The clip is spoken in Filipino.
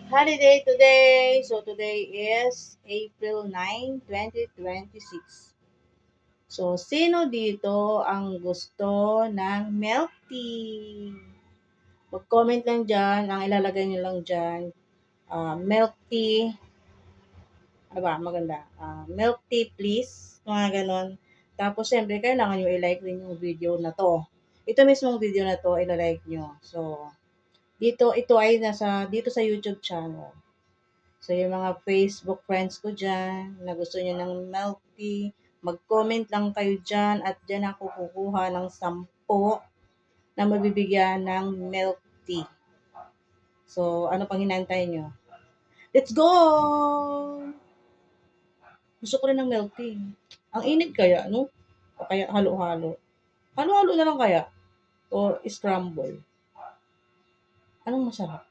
holiday today. So today is April 9, 2026. So sino dito ang gusto ng milk tea? Mag-comment lang dyan. Ang ilalagay nyo lang dyan. Milk tea. Ano ba? Maganda. Milk tea please. Mga ganon. Tapos syempre kailangan nyo i-like rin yung video na to. Ito mismong video na to, i-like nyo. So, ito ay dito sa YouTube channel. So, yung mga Facebook friends ko dyan, na gusto nyo ng milk tea, mag-comment lang kayo dyan at dyan ako kukuha ng 10 na mabibigyan ng milk tea. So, ano pang hinantay nyo? Let's go! Gusto ko rin ng milk tea. Ang init kaya, no? O kaya halo-halo. Halo-halo na lang kaya? O scramble? Anong masarap?